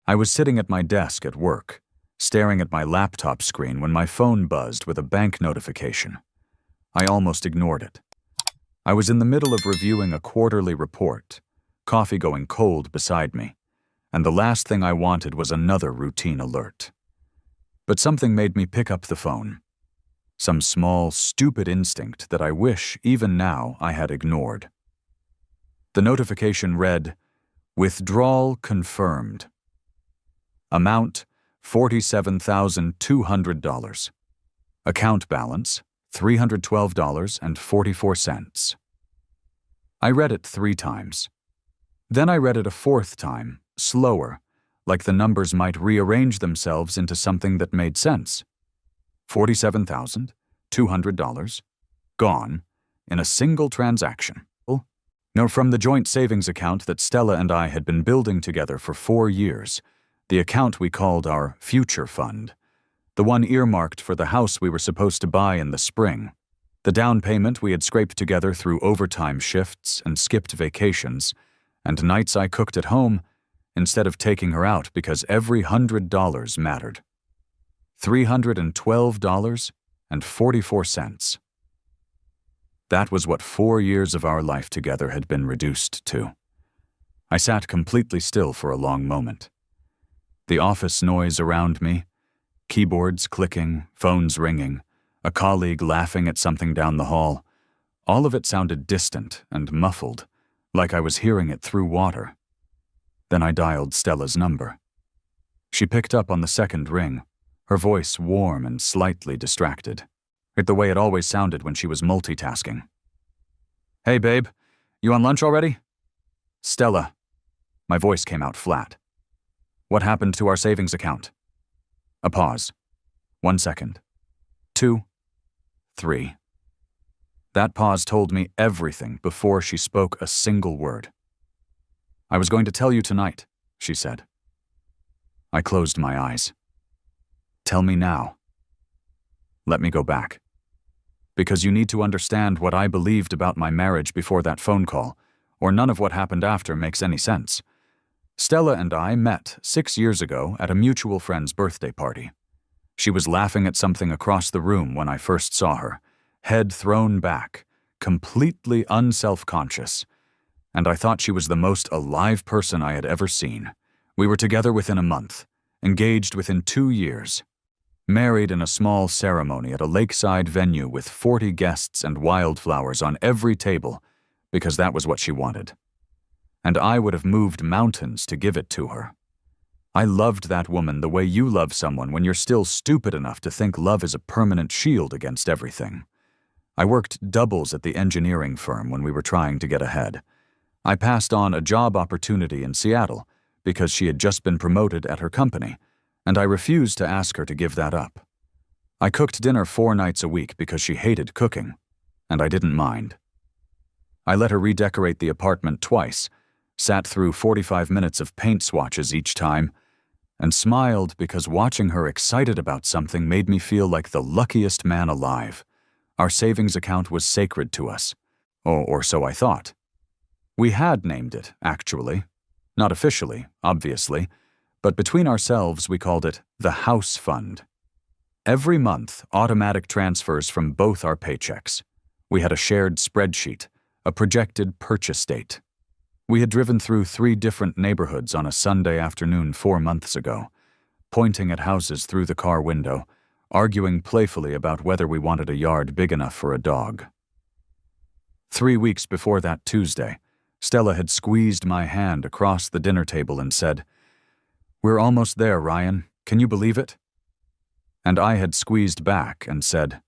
I was sitting at my desk at work, staring at my laptop screen when my phone buzzed with a bank notification. I almost ignored it. I was in the middle of reviewing a quarterly report, coffee going cold beside me, and the last thing I wanted was another routine alert. But something made me pick up the phone. Some small, stupid instinct that I wish, even now, I had ignored. The notification read, "Withdrawal confirmed. Amount, $47,200. Account balance, $312.44. I read it 3 times. Then I read it a 4th time, slower, like the numbers might rearrange themselves into something that made sense. $47,200, gone, in a single transaction. No, from the joint savings account that Stella and I had been building together for 4 years, the account we called our future fund, the one earmarked for the house we were supposed to buy in the spring, the down payment we had scraped together through overtime shifts and skipped vacations, and nights I cooked at home instead of taking her out because every $100 mattered. $312.44. That was what 4 years of our life together had been reduced to. I sat completely still for a long moment. The office noise around me, keyboards clicking, phones ringing, a colleague laughing at something down the hall, all of it sounded distant and muffled, like I was hearing it through water. Then I dialed Stella's number. She picked up on the second ring, her voice warm and slightly distracted, the way it always sounded when she was multitasking. "Hey, babe, you on lunch already?" "Stella." My voice came out flat. "What happened to our savings account?" A pause. 1 second. 2. 3. That pause told me everything before she spoke a single word. "I was going to tell you tonight," she said. I closed my eyes. "Tell me now." "Let me go back. Because you need to understand what I believed about my marriage before that phone call, or none of what happened after makes any sense. Stella and I met 6 years ago at a mutual friend's birthday party. She was laughing at something across the room when I first saw her, head thrown back, completely unself-conscious, and I thought she was the most alive person I had ever seen. We were together within a month, engaged within 2 years, married in a small ceremony at a lakeside venue with 40 guests and wildflowers on every table, because that was what she wanted. And I would have moved mountains to give it to her. I loved that woman the way you love someone when you're still stupid enough to think love is a permanent shield against everything. I worked doubles at the engineering firm when we were trying to get ahead. I passed on a job opportunity in Seattle because she had just been promoted at her company, and I refused to ask her to give that up. I cooked dinner 4 nights a week because she hated cooking, and I didn't mind. I let her redecorate the apartment twice, sat through 45 minutes of paint swatches each time, and smiled because watching her excited about something made me feel like the luckiest man alive. Our savings account was sacred to us, or so I thought. We had named it, actually. Not officially, obviously, but between ourselves we called it the House Fund. Every month, automatic transfers from both our paychecks. We had a shared spreadsheet, a projected purchase date. We had driven through 3 different neighborhoods on a Sunday afternoon 4 months ago, pointing at houses through the car window, arguing playfully about whether we wanted a yard big enough for a dog. 3 weeks before that Tuesday, Stella had squeezed my hand across the dinner table and said, "We're almost there, Ryan. Can you believe it?" And I had squeezed back and said,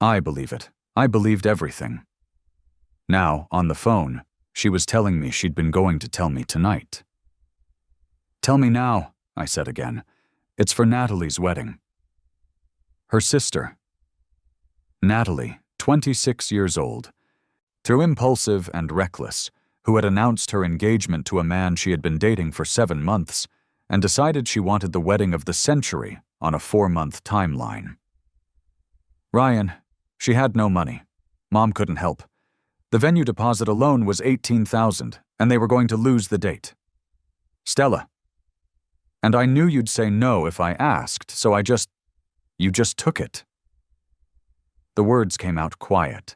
"I believe it. I believed everything." Now, on the phone, she was telling me she'd been going to tell me tonight. "Tell me now," I said again. "It's for Natalie's wedding." Her sister. Natalie, 26 years old, too impulsive and reckless, who had announced her engagement to a man she had been dating for 7 months and decided she wanted the wedding of the century on a 4-month timeline. Ryan, she had no money. Mom couldn't help. The venue deposit alone was $18,000, and they were going to lose the date. Stella. And I knew you'd say no if I asked, so you just took it." The words came out quiet,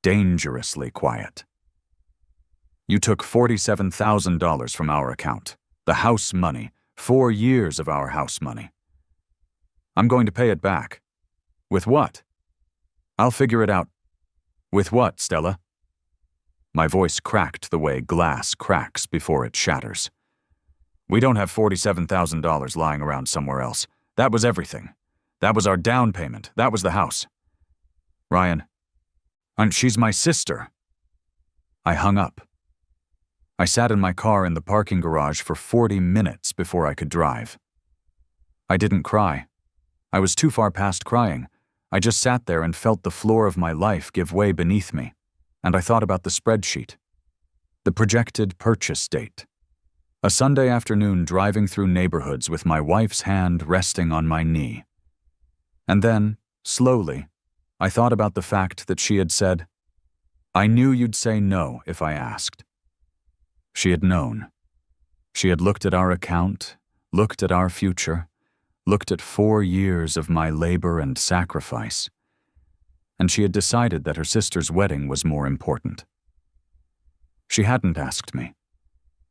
dangerously quiet. "You took $47,000 from our account, the house money, 4 years of our house money. I'm going to pay it back. With what? I'll figure it out. With what, Stella?" My voice cracked the way glass cracks before it shatters. "We don't have $47,000 lying around somewhere else. That was everything. That was our down payment. That was the house. Ryan, and she's my sister." I hung up. I sat in my car in the parking garage for 40 minutes before I could drive. I didn't cry. I was too far past crying. I just sat there and felt the floor of my life give way beneath me, and I thought about the spreadsheet. The projected purchase date. A Sunday afternoon driving through neighborhoods with my wife's hand resting on my knee. And then, slowly, I thought about the fact that she had said, "I knew you'd say no if I asked." She had known. She had looked at our account, looked at our future, looked at 4 years of my labor and sacrifice, and she had decided that her sister's wedding was more important. She hadn't asked me.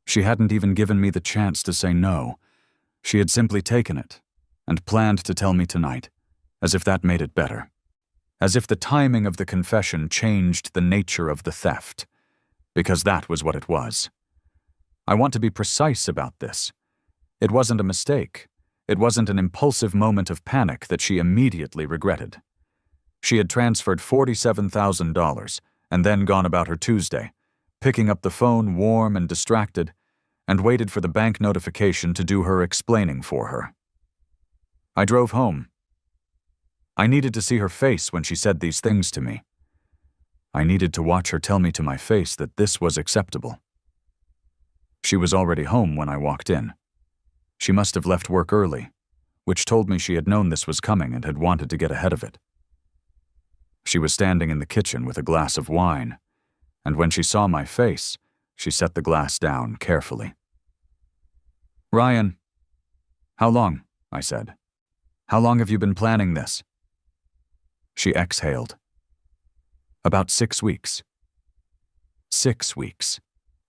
She hadn't even given me the chance to say no. She had simply taken it and planned to tell me tonight, as if that made it better. As if the timing of the confession changed the nature of the theft, because that was what it was. I want to be precise about this. It wasn't a mistake. It wasn't an impulsive moment of panic that she immediately regretted. She had transferred $47,000 and then gone about her Tuesday, picking up the phone warm and distracted, and waited for the bank notification to do her explaining for her. I drove home. I needed to see her face when she said these things to me. I needed to watch her tell me to my face that this was acceptable. She was already home when I walked in. She must have left work early, which told me she had known this was coming and had wanted to get ahead of it. She was standing in the kitchen with a glass of wine, and when she saw my face, she set the glass down carefully. "Ryan, how long?" I said. "How long have you been planning this?" She exhaled. "About 6 weeks. 6 weeks.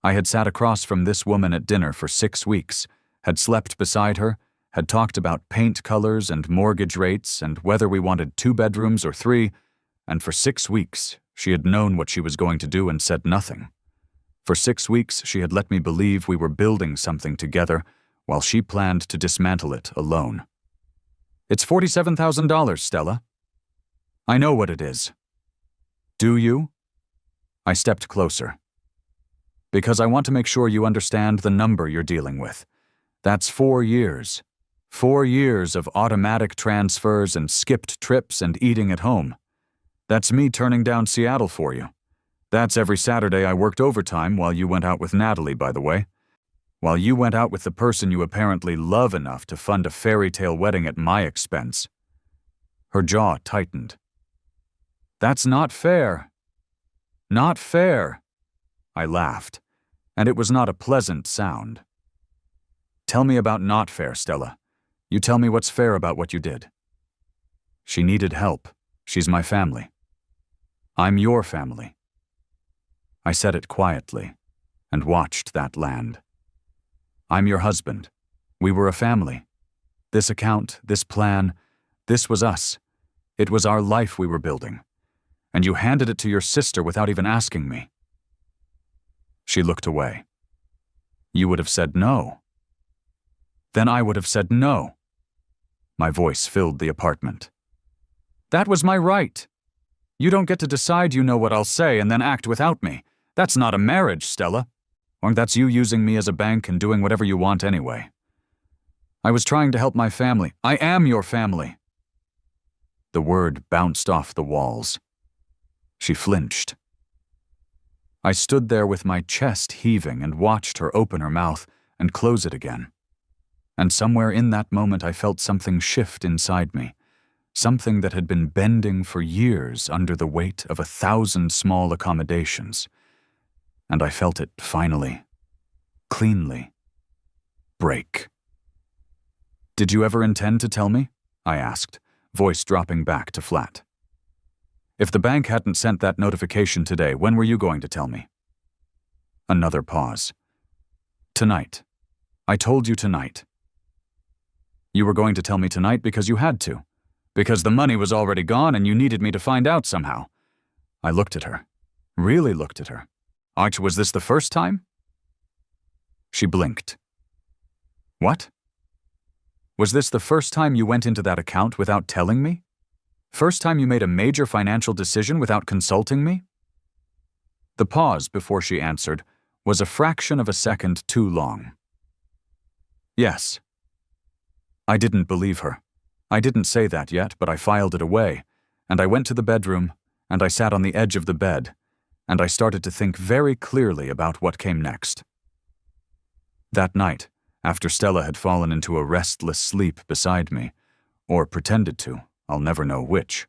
I had sat across from this woman at dinner for 6 weeks, had slept beside her, had talked about paint colors and mortgage rates and whether we wanted 2 bedrooms or 3, and for 6 weeks she had known what she was going to do and said nothing. For 6 weeks she had let me believe we were building something together while she planned to dismantle it alone. It's $47,000, Stella. I know what it is. Do you? I stepped closer. Because I want to make sure you understand the number you're dealing with. That's 4 years. 4 years of automatic transfers and skipped trips and eating at home. That's me turning down Seattle for you. That's every Saturday I worked overtime while you went out with Natalie, by the way. While you went out with the person you apparently love enough to fund a fairy tale wedding at my expense. Her jaw tightened. That's not fair. Not fair. I laughed, and it was not a pleasant sound. Tell me about not fair, Stella. You tell me what's fair about what you did. She needed help. She's my family. I'm your family. I said it quietly and watched that land. I'm your husband. We were a family. This account, this plan, this was us. It was our life we were building. And you handed it to your sister without even asking me. She looked away. You would have said no. Then I would have said no. My voice filled the apartment. That was my right. You don't get to decide you know what I'll say and then act without me. That's not a marriage, Stella. Or that's you using me as a bank and doing whatever you want anyway. I was trying to help my family. I am your family. The word bounced off the walls. She flinched. I stood there with my chest heaving and watched her open her mouth and close it again. And somewhere in that moment I felt something shift inside me, something that had been bending for years under the weight of 1,000 small accommodations. And I felt it finally, cleanly, break. Did you ever intend to tell me? I asked, voice dropping back to flat. If the bank hadn't sent that notification today, when were you going to tell me? Another pause. Tonight. I told you tonight. You were going to tell me tonight because you had to. Because the money was already gone and you needed me to find out somehow. I looked at her. Really looked at her. Arch, was this the first time? She blinked. What? Was this the first time you went into that account without telling me? First time you made a major financial decision without consulting me? The pause before she answered was a fraction of a second too long. Yes. I didn't believe her. I didn't say that yet, but I filed it away, and I went to the bedroom, and I sat on the edge of the bed, and I started to think very clearly about what came next. That night, after Stella had fallen into a restless sleep beside me, or pretended to, I'll never know which,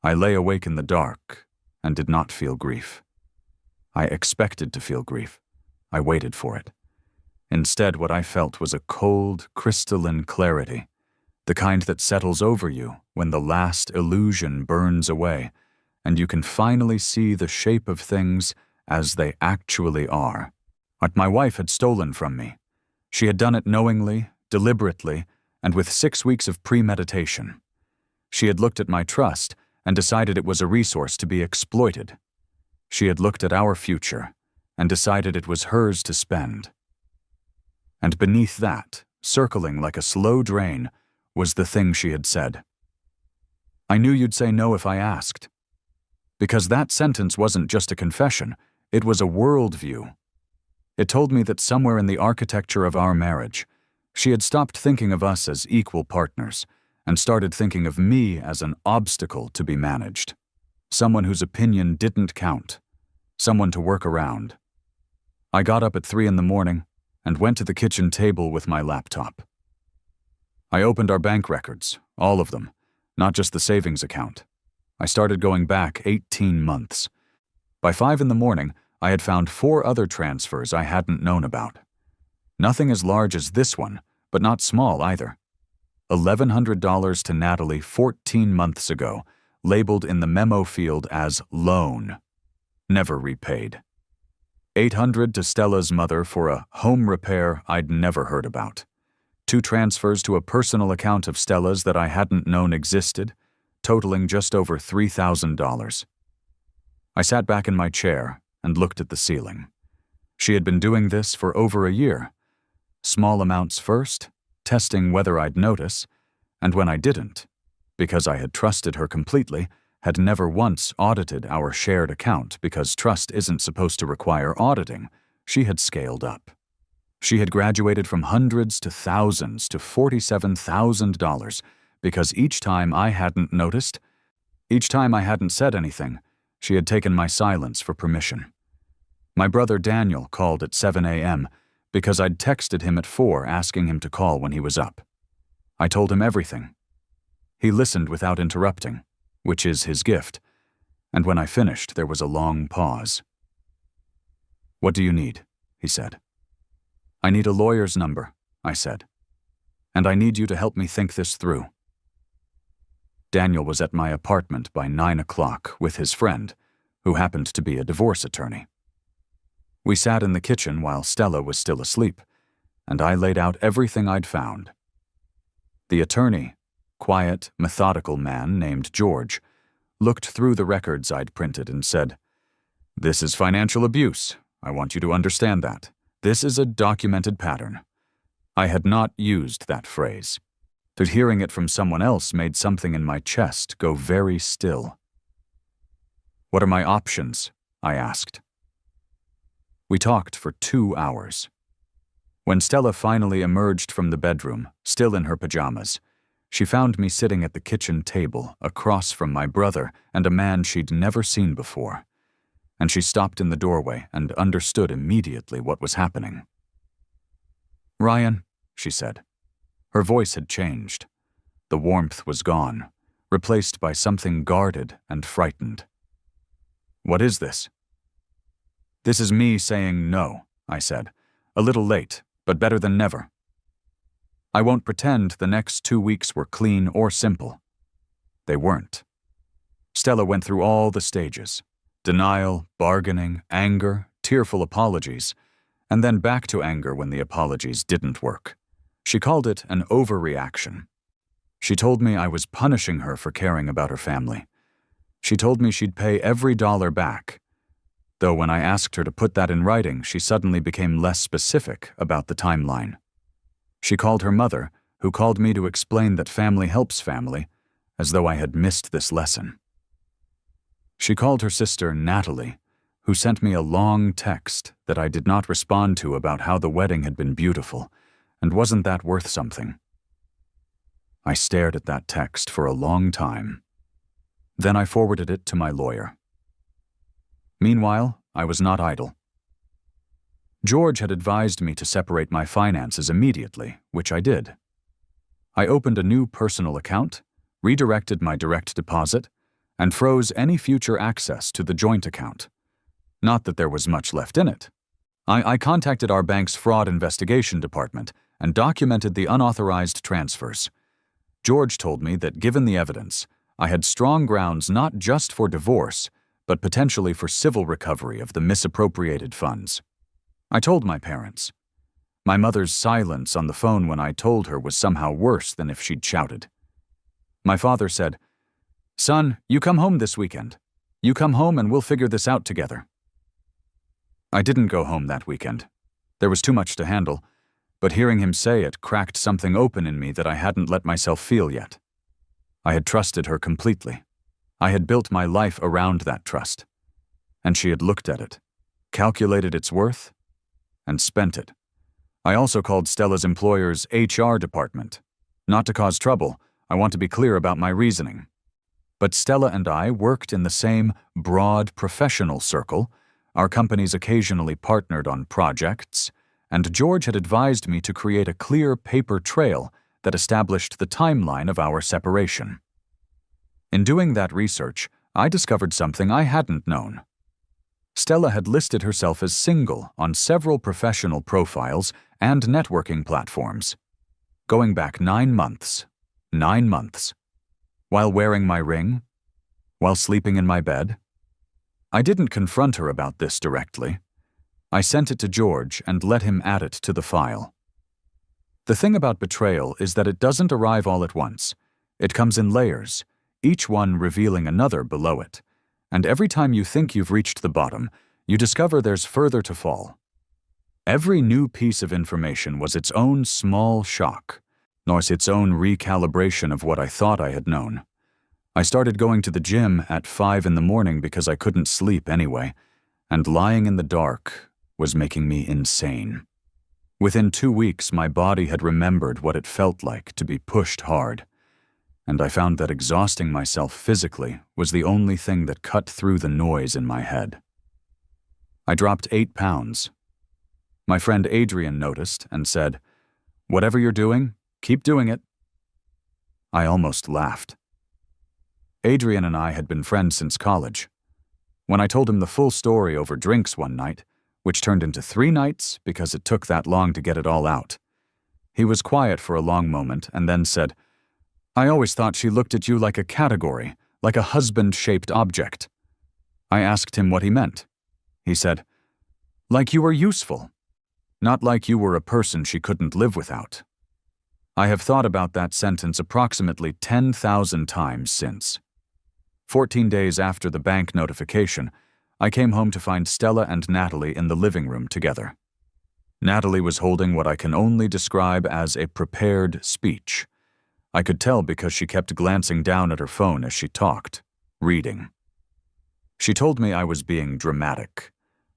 I lay awake in the dark and did not feel grief. I expected to feel grief. I waited for it. Instead, what I felt was a cold, crystalline clarity, the kind that settles over you when the last illusion burns away, and you can finally see the shape of things as they actually are. What my wife had stolen from me. She had done it knowingly, deliberately, and with 6 weeks of premeditation. She had looked at my trust and decided it was a resource to be exploited. She had looked at our future and decided it was hers to spend. And beneath that, circling like a slow drain, was the thing she had said. I knew you'd say no if I asked. Because that sentence wasn't just a confession, it was a worldview. It told me that somewhere in the architecture of our marriage, she had stopped thinking of us as equal partners and started thinking of me as an obstacle to be managed. Someone whose opinion didn't count. Someone to work around. I got up at 3 a.m. and went to the kitchen table with my laptop. I opened our bank records, all of them, not just the savings account. I started going back 18 months. By 5 a.m, I had found 4 other transfers I hadn't known about. Nothing as large as this one, but not small either. $1,100 to Natalie 14 months ago, labeled in the memo field as loan. Never repaid. $800 to Stella's mother for a home repair I'd never heard about. 2 transfers to a personal account of Stella's that I hadn't known existed, totaling just over $3,000. I sat back in my chair and looked at the ceiling. She had been doing this for over a year. Small amounts first, testing whether I'd notice, and when I didn't, because I had trusted her completely, had never once audited our shared account because trust isn't supposed to require auditing, she had scaled up. She had graduated from hundreds to thousands to $47,000 because each time I hadn't noticed, each time I hadn't said anything, she had taken my silence for permission. My brother Daniel called at 7 a.m. because I'd texted him at 4 asking him to call when he was up. I told him everything. He listened without interrupting, which is his gift, and when I finished, there was a long pause. "What do you need?" he said. "I need a lawyer's number," I said, "and I need you to help me think this through." Daniel was at my apartment by 9 o'clock with his friend, who happened to be a divorce attorney. We sat in the kitchen while Stella was still asleep, and I laid out everything I'd found. The attorney, quiet, methodical man named George, looked through the records I'd printed and said, "This is financial abuse. I want you to understand that. This is a documented pattern." I had not used that phrase, but hearing it from someone else made something in my chest go very still. "What are my options?" I asked. We talked for 2 hours. When Stella finally emerged from the bedroom, still in her pajamas, she found me sitting at the kitchen table across from my brother and a man she'd never seen before, and she stopped in the doorway and understood immediately what was happening. "Ryan," she said. Her voice had changed. The warmth was gone, replaced by something guarded and frightened. "What is this?" "This is me saying no," I said. "A little late, but better than never." I won't pretend the next 2 weeks were clean or simple. They weren't. Stella went through all the stages: denial, bargaining, anger, tearful apologies, and then back to anger when the apologies didn't work. She called it an overreaction. She told me I was punishing her for caring about her family. She told me she'd pay every dollar back, though when I asked her to put that in writing, she suddenly became less specific about the timeline. She called her mother, who called me to explain that family helps family, as though I had missed this lesson. She called her sister Natalie, who sent me a long text that I did not respond to about how the wedding had been beautiful, and wasn't that worth something? I stared at that text for a long time. Then I forwarded it to my lawyer. Meanwhile, I was not idle. George had advised me to separate my finances immediately, which I did. I opened a new personal account, redirected my direct deposit, and froze any future access to the joint account. Not that there was much left in it. I contacted our bank's fraud investigation department and documented the unauthorized transfers. George told me that given the evidence, I had strong grounds not just for divorce, but potentially for civil recovery of the misappropriated funds. I told my parents. My mother's silence on the phone when I told her was somehow worse than if she'd shouted. My father said, "Son, you come home this weekend. You come home and we'll figure this out together." I didn't go home that weekend. There was too much to handle, but hearing him say it cracked something open in me that I hadn't let myself feel yet. I had trusted her completely. I had built my life around that trust. And she had looked at it, calculated its worth, and spent it. I also called Stella's employer's HR department. Not to cause trouble, I want to be clear about my reasoning. But Stella and I worked in the same broad professional circle, our companies occasionally partnered on projects, and George had advised me to create a clear paper trail that established the timeline of our separation. In doing that research, I discovered something I hadn't known. Stella had listed herself as single on several professional profiles and networking platforms, going back 9 months. 9 months. While wearing my ring? While sleeping in my bed? I didn't confront her about this directly. I sent it to George and let him add it to the file. The thing about betrayal is that it doesn't arrive all at once. It comes in layers, each one revealing another below it. And every time you think you've reached the bottom, you discover there's further to fall. Every new piece of information was its own small shock, nor its own recalibration of what I thought I had known. I started going to the gym at 5 in the morning because I couldn't sleep anyway, and lying in the dark was making me insane. Within 2 weeks, my body had remembered what it felt like to be pushed hard, and I found that exhausting myself physically was the only thing that cut through the noise in my head. I dropped 8 pounds. My friend Adrian noticed and said, "Whatever you're doing, keep doing it." I almost laughed. Adrian and I had been friends since college. When I told him the full story over drinks one night, which turned into 3 nights because it took that long to get it all out, he was quiet for a long moment and then said, "I always thought she looked at you like a category, like a husband-shaped object." I asked him what he meant. He said, "Like you were useful, not like you were a person she couldn't live without." I have thought about that sentence approximately 10,000 times since. 14 days after the bank notification, I came home to find Stella and Natalie in the living room together. Natalie was holding what I can only describe as a prepared speech. I could tell because she kept glancing down at her phone as she talked, reading. She told me I was being dramatic,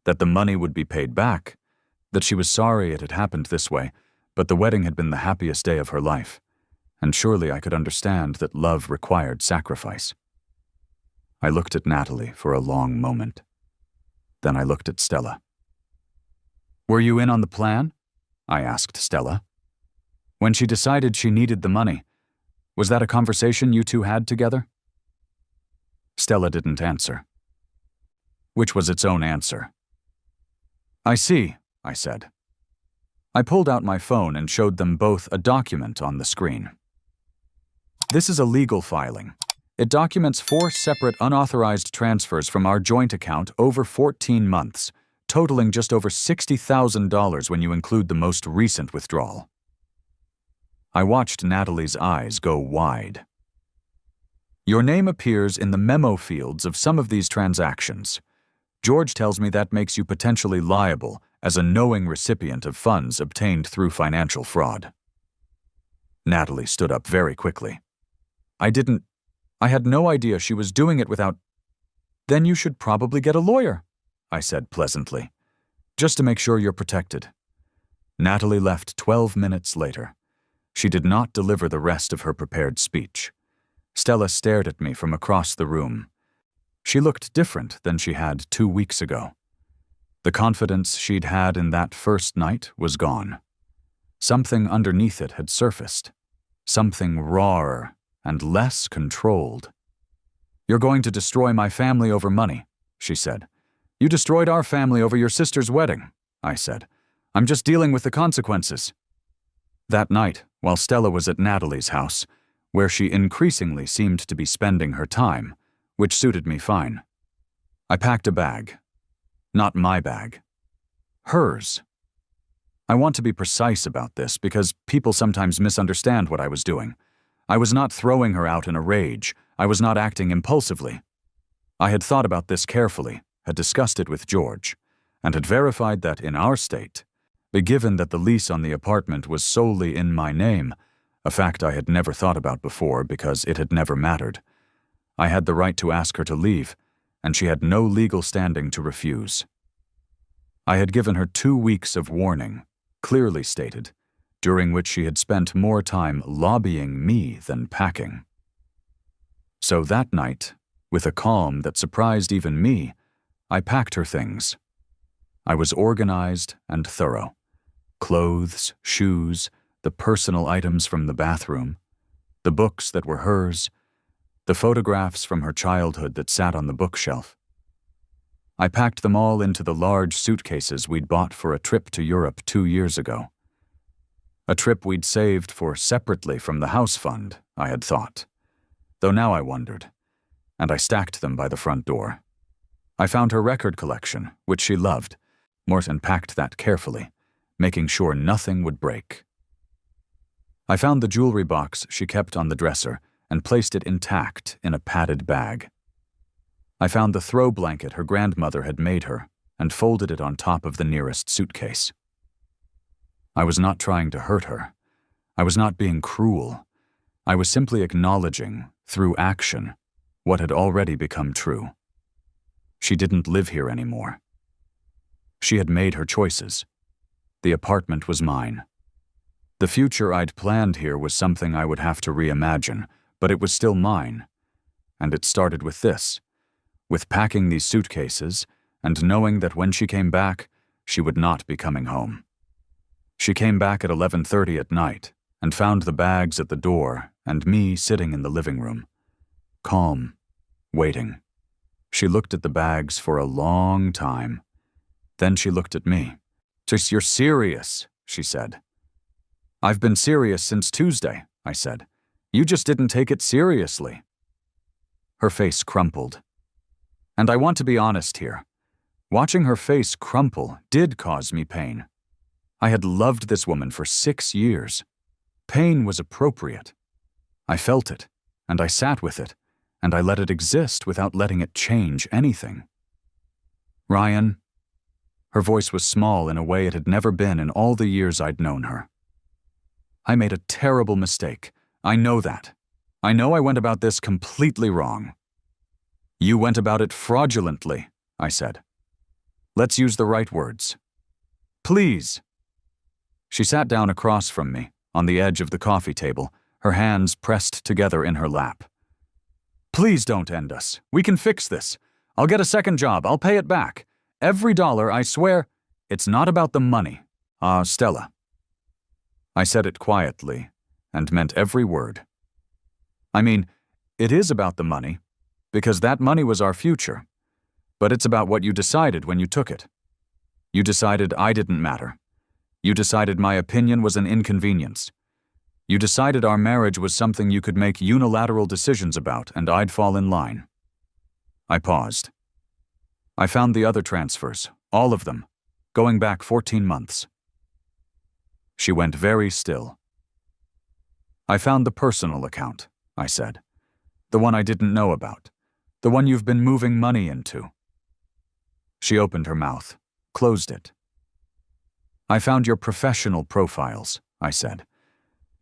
that the money would be paid back, that she was sorry it had happened this way, but the wedding had been the happiest day of her life, and surely I could understand that love required sacrifice. I looked at Natalie for a long moment. Then I looked at Stella. "Were you in on the plan?" I asked Stella. "When she decided she needed the money, was that a conversation you two had together?" Stella didn't answer, which was its own answer. "I see," I said. I pulled out my phone and showed them both a document on the screen. This is a legal filing. It documents 4 separate unauthorized transfers from our joint account over 14 months, totaling just over $60,000 when you include the most recent withdrawal. I watched Natalie's eyes go wide. Your name appears in the memo fields of some of these transactions. George tells me that makes you potentially liable as a knowing recipient of funds obtained through financial fraud. Natalie stood up very quickly. I had no idea she was doing it without— Then you should probably get a lawyer, I said pleasantly, just to make sure you're protected. Natalie left 12 minutes later. She did not deliver the rest of her prepared speech. Stella stared at me from across the room. She looked different than she had 2 weeks ago. The confidence she'd had in that first night was gone. Something underneath it had surfaced. Something rawer and less controlled. You're going to destroy my family over money, she said. You destroyed our family over your sister's wedding, I said. I'm just dealing with the consequences. That night, while Stella was at Natalie's house, where she increasingly seemed to be spending her time, which suited me fine, I packed a bag. Not my bag. Hers. I want to be precise about this because people sometimes misunderstand what I was doing. I was not throwing her out in a rage. I was not acting impulsively. I had thought about this carefully, had discussed it with George, and had verified that in our state, given that the lease on the apartment was solely in my name, a fact I had never thought about before because it had never mattered, I had the right to ask her to leave, and she had no legal standing to refuse. I had given her 2 weeks of warning, clearly stated, during which she had spent more time lobbying me than packing. So that night, with a calm that surprised even me, I packed her things. I was organized and thorough. Clothes, shoes, the personal items from the bathroom, the books that were hers, the photographs from her childhood that sat on the bookshelf. I packed them all into the large suitcases we'd bought for a trip to Europe 2 years ago. A trip we'd saved for separately from the house fund, I had thought. Though now I wondered, and I stacked them by the front door. I found her record collection, which she loved. Morton packed that carefully, making sure nothing would break. I found the jewelry box she kept on the dresser and placed it intact in a padded bag. I found the throw blanket her grandmother had made her and folded it on top of the nearest suitcase. I was not trying to hurt her. I was not being cruel. I was simply acknowledging, through action, what had already become true. She didn't live here anymore. She had made her choices. The apartment was mine. The future I'd planned here was something I would have to reimagine, but it was still mine. And it started with this, with packing these suitcases and knowing that when she came back, she would not be coming home. She came back at 11:30 at night and found the bags at the door and me sitting in the living room, calm, waiting. She looked at the bags for a long time. Then she looked at me. "You're serious," she said. "I've been serious since Tuesday," I said. "You just didn't take it seriously." Her face crumpled. And I want to be honest here. Watching her face crumple did cause me pain. I had loved this woman for 6 years. Pain was appropriate. I felt it, and I sat with it, and I let it exist without letting it change anything. "Ryan," her voice was small in a way it had never been in all the years I'd known her. "I made a terrible mistake. I know that. I know I went about this completely wrong." "You went about it fraudulently," I said. "Let's use the right words." "Please." She sat down across from me, on the edge of the coffee table, her hands pressed together in her lap. "Please don't end us. We can fix this. I'll get a second job. I'll pay it back. Every dollar, I swear. It's not about the money. Stella." I said it quietly, and meant every word. I mean, it is about the money, because that money was our future. But it's about what you decided when you took it. You decided I didn't matter. You decided my opinion was an inconvenience. You decided our marriage was something you could make unilateral decisions about, and I'd fall in line. I paused. I found the other transfers, all of them, going back 14 months. She went very still. I found the personal account, I said. The one I didn't know about. The one you've been moving money into. She opened her mouth, closed it. I found your professional profiles, I said.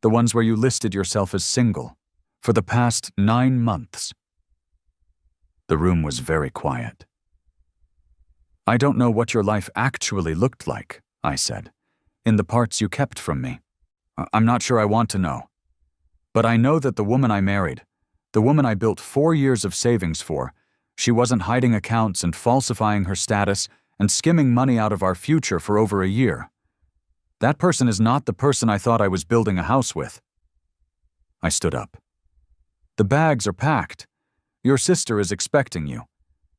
The ones where you listed yourself as single, for the past 9 months. The room was very quiet. I don't know what your life actually looked like, I said, in the parts you kept from me. I'm not sure I want to know. But I know that the woman I married, the woman I built 4 years of savings for, she wasn't hiding accounts and falsifying her status and skimming money out of our future for over a year. That person is not the person I thought I was building a house with. I stood up. The bags are packed. Your sister is expecting you.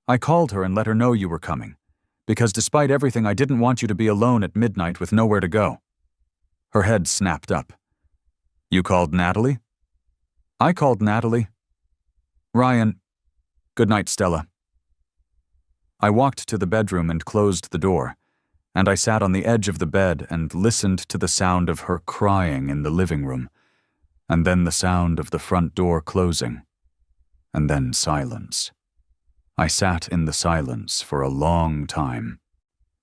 I called her and let her know you were coming, because despite everything I didn't want you to be alone at midnight with nowhere to go. Her head snapped up. You called Natalie? I called Natalie. Ryan. Good night, Stella. I walked to the bedroom and closed the door, and I sat on the edge of the bed and listened to the sound of her crying in the living room, and then the sound of the front door closing, and then silence. I sat in the silence for a long time.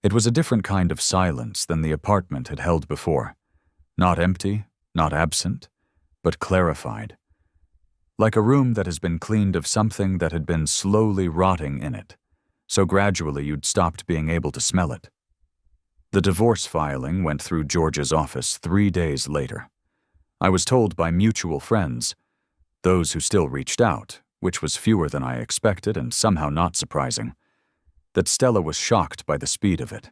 It was a different kind of silence than the apartment had held before. Not empty, not absent, but clarified. Like a room that has been cleaned of something that had been slowly rotting in it, so gradually you'd stopped being able to smell it. The divorce filing went through George's office 3 days later. I was told by mutual friends, those who still reached out, which was fewer than I expected and somehow not surprising, that Stella was shocked by the speed of it,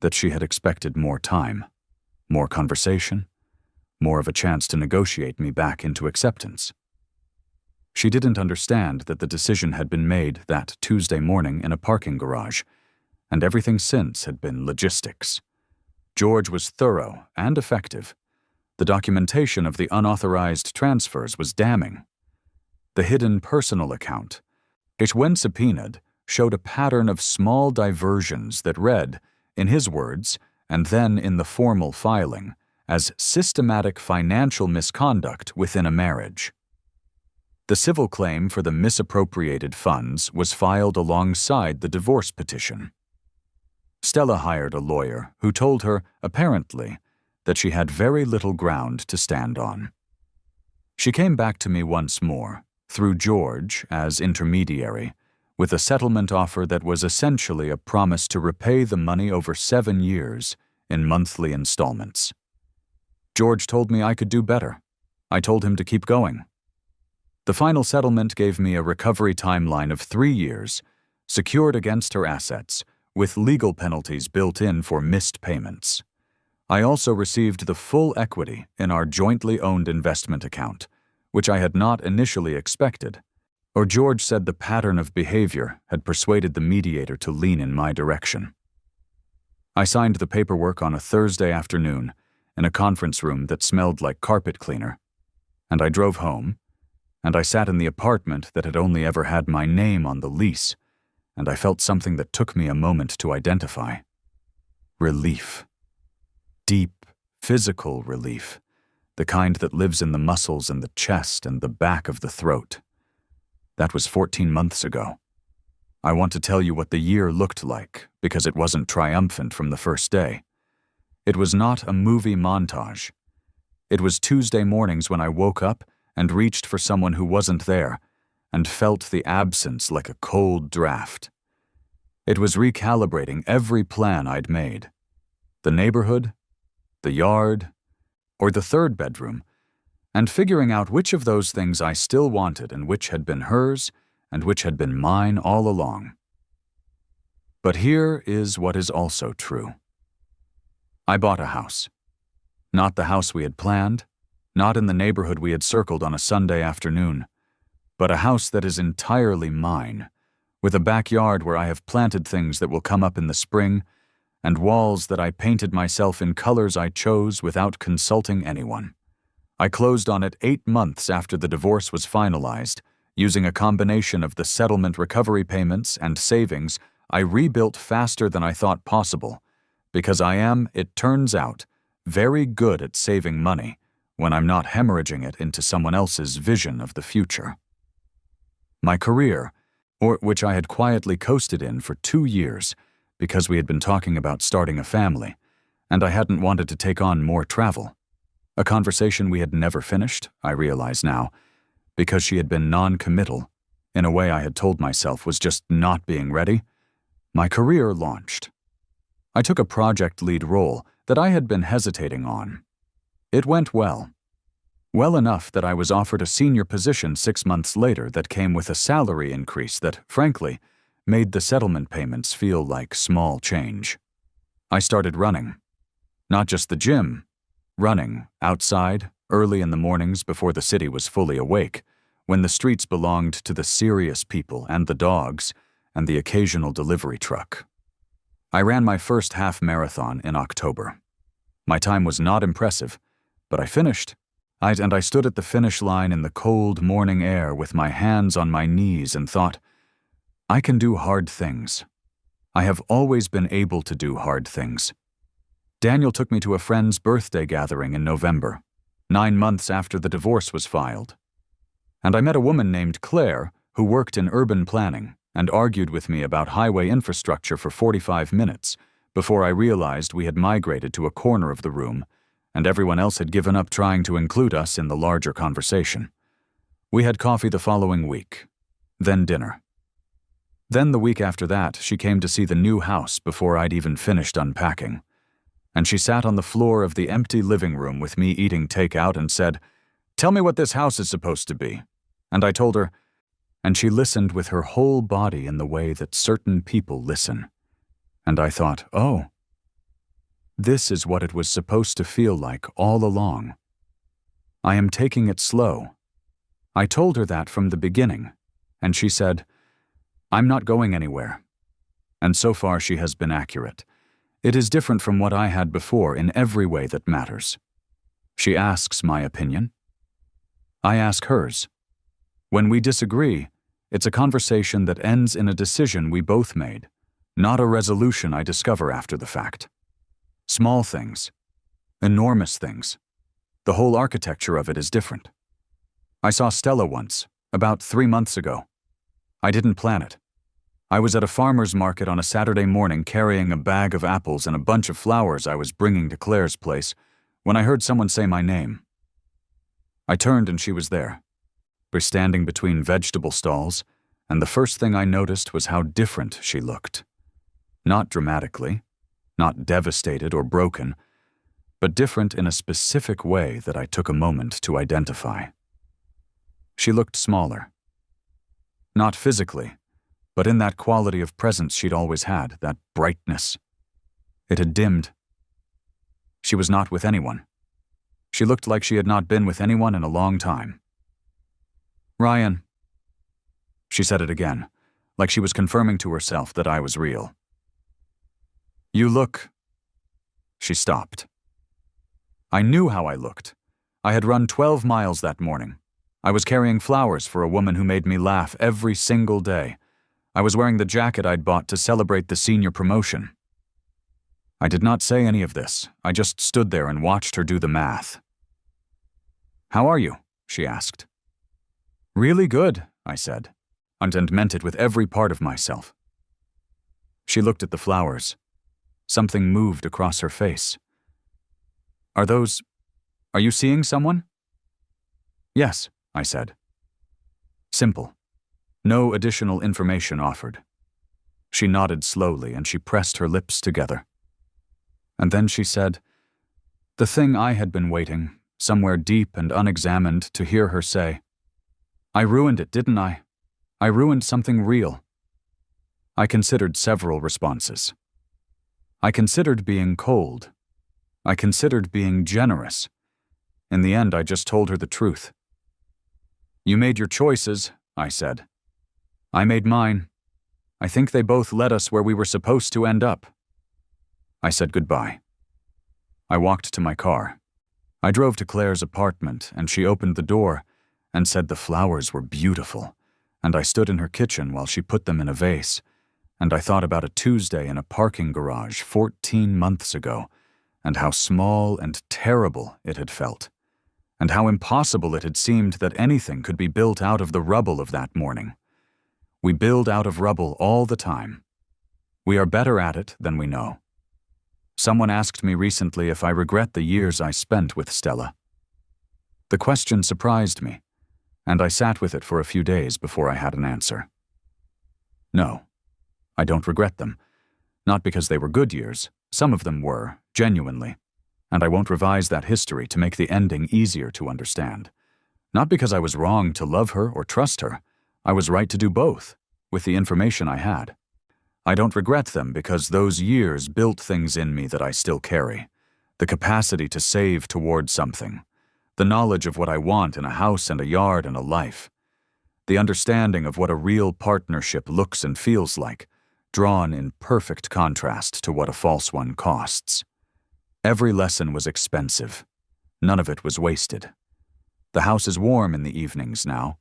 that she had expected more time, more conversation, more of a chance to negotiate me back into acceptance. She didn't understand that the decision had been made that Tuesday morning in a parking garage, and everything since had been logistics. George was thorough and effective. The documentation of the unauthorized transfers was damning. The hidden personal account, it when subpoenaed, showed a pattern of small diversions that read, in his words, and then in the formal filing, as systematic financial misconduct within a marriage. The civil claim for the misappropriated funds was filed alongside the divorce petition. Stella hired a lawyer who told her, apparently, that she had very little ground to stand on. She came back to me once more, through George as intermediary, with a settlement offer that was essentially a promise to repay the money over 7 years in monthly installments. George told me I could do better. I told him to keep going. The final settlement gave me a recovery timeline of 3 years, secured against her assets, with legal penalties built in for missed payments. I also received the full equity in our jointly owned investment account, which I had not initially expected, or George said the pattern of behavior had persuaded the mediator to lean in my direction. I signed the paperwork on a Thursday afternoon in a conference room that smelled like carpet cleaner, and I drove home, and I sat in the apartment that had only ever had my name on the lease, and I felt something that took me a moment to identify. Relief. Deep, physical relief, the kind that lives in the muscles in the chest and the back of the throat. That was 14 months ago. I want to tell you what the year looked like, because it wasn't triumphant from the first day. It was not a movie montage. It was Tuesday mornings when I woke up and reached for someone who wasn't there, and felt the absence like a cold draft. It was recalibrating every plan I'd made. The neighborhood, the yard, or the third bedroom, and figuring out which of those things I still wanted and which had been hers and which had been mine all along. But here is what is also true. I bought a house. Not the house we had planned, not in the neighborhood we had circled on a Sunday afternoon, but a house that is entirely mine, with a backyard where I have planted things that will come up in the spring, and walls that I painted myself in colors I chose without consulting anyone. I closed on it 8 months after the divorce was finalized. Using a combination of the settlement recovery payments and savings, I rebuilt faster than I thought possible, because I am, it turns out, very good at saving money when I'm not hemorrhaging it into someone else's vision of the future. My career, which I had quietly coasted in for 2 years because we had been talking about starting a family, and I hadn't wanted to take on more travel. A conversation we had never finished, I realize now, because she had been non-committal, in a way I had told myself was just not being ready. My career launched. I took a project lead role that I had been hesitating on. It went well. Well enough that I was offered a senior position 6 months later that came with a salary increase that, frankly, made the settlement payments feel like small change. I started running. Not just the gym. Running, outside, early in the mornings before the city was fully awake, when the streets belonged to the serious people and the dogs and the occasional delivery truck. I ran my first half marathon in October. My time was not impressive, but I finished. I stood at the finish line in the cold morning air with my hands on my knees and thought, I can do hard things. I have always been able to do hard things. Daniel took me to a friend's birthday gathering in November, 9 months after the divorce was filed. And I met a woman named Claire who worked in urban planning and argued with me about highway infrastructure for 45 minutes before I realized we had migrated to a corner of the room and everyone else had given up trying to include us in the larger conversation. We had coffee the following week, then dinner. Then the week after that, she came to see the new house before I'd even finished unpacking. And she sat on the floor of the empty living room with me eating takeout and said, "Tell me what this house is supposed to be." And I told her, and she listened with her whole body in the way that certain people listen. And I thought, oh, this is what it was supposed to feel like all along. I am taking it slow. I told her that from the beginning, and she said, I'm not going anywhere. And so far she has been accurate. It is different from what I had before in every way that matters. She asks my opinion. I ask hers. When we disagree, it's a conversation that ends in a decision we both made, not a resolution I discover after the fact. Small things, enormous things. The whole architecture of it is different. I saw Stella once, about 3 months ago. I didn't plan it. I was at a farmer's market on a Saturday morning carrying a bag of apples and a bunch of flowers I was bringing to Claire's place when I heard someone say my name. I turned and she was there. We're standing between vegetable stalls, and the first thing I noticed was how different she looked. Not dramatically, not devastated or broken, but different in a specific way that I took a moment to identify. She looked smaller. Not physically, but in that quality of presence she'd always had, that brightness. It had dimmed. She was not with anyone. She looked like she had not been with anyone in a long time. Ryan. She said it again, like she was confirming to herself that I was real. You look. She stopped. I knew how I looked. I had run 12 miles that morning. I was carrying flowers for a woman who made me laugh every single day. I was wearing the jacket I'd bought to celebrate the senior promotion. I did not say any of this. I just stood there and watched her do the math. How are you? She asked. Really good, I said, and meant it with every part of myself. She looked at the flowers. Something moved across her face. Are you seeing someone? Yes, I said. Simple. No additional information offered. She nodded slowly and she pressed her lips together. And then she said, the thing I had been waiting, somewhere deep and unexamined, to hear her say. I ruined it, didn't I? I ruined something real. I considered several responses. I considered being cold. I considered being generous. In the end, I just told her the truth. You made your choices, I said. I made mine. I think they both led us where we were supposed to end up. I said goodbye. I walked to my car. I drove to Claire's apartment, and she opened the door and said the flowers were beautiful, and I stood in her kitchen while she put them in a vase, and I thought about a Tuesday in a parking garage 14 months ago, and how small and terrible it had felt, and how impossible it had seemed that anything could be built out of the rubble of that morning. We build out of rubble all the time. We are better at it than we know. Someone asked me recently if I regret the years I spent with Stella. The question surprised me, and I sat with it for a few days before I had an answer. No, I don't regret them. Not because they were good years. Some of them were, genuinely, and I won't revise that history to make the ending easier to understand. Not because I was wrong to love her or trust her. I was right to do both, with the information I had. I don't regret them because those years built things in me that I still carry. The capacity to save towards something. The knowledge of what I want in a house and a yard and a life. The understanding of what a real partnership looks and feels like, drawn in perfect contrast to what a false one costs. Every lesson was expensive. None of it was wasted. The house is warm in the evenings now.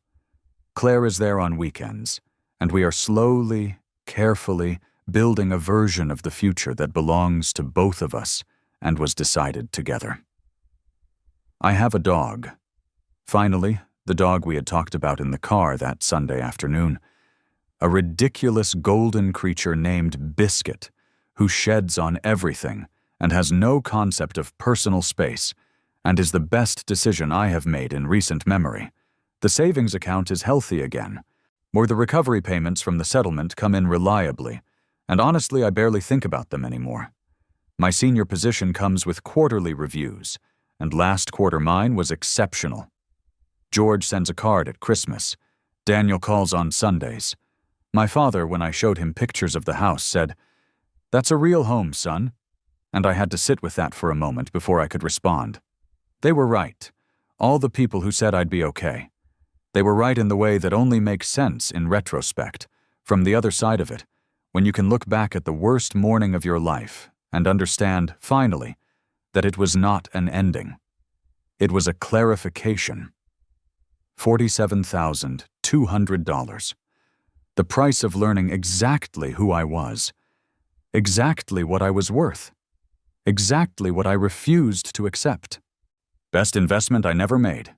Claire is there on weekends, and we are slowly, carefully building a version of the future that belongs to both of us and was decided together. I have a dog. Finally, the dog we had talked about in the car that Sunday afternoon. A ridiculous golden creature named Biscuit, who sheds on everything and has no concept of personal space, and is the best decision I have made in recent memory. The savings account is healthy again, or the recovery payments from the settlement come in reliably, and honestly I barely think about them anymore. My senior position comes with quarterly reviews, and last quarter mine was exceptional. George sends a card at Christmas. Daniel calls on Sundays. My father, when I showed him pictures of the house, said, "That's a real home, son." And I had to sit with that for a moment before I could respond. They were right. All the people who said I'd be okay. They were right in the way that only makes sense in retrospect, from the other side of it, when you can look back at the worst morning of your life and understand, finally, that it was not an ending. It was a clarification. $47,200. The price of learning exactly who I was, exactly what I was worth, exactly what I refused to accept. Best investment I never made.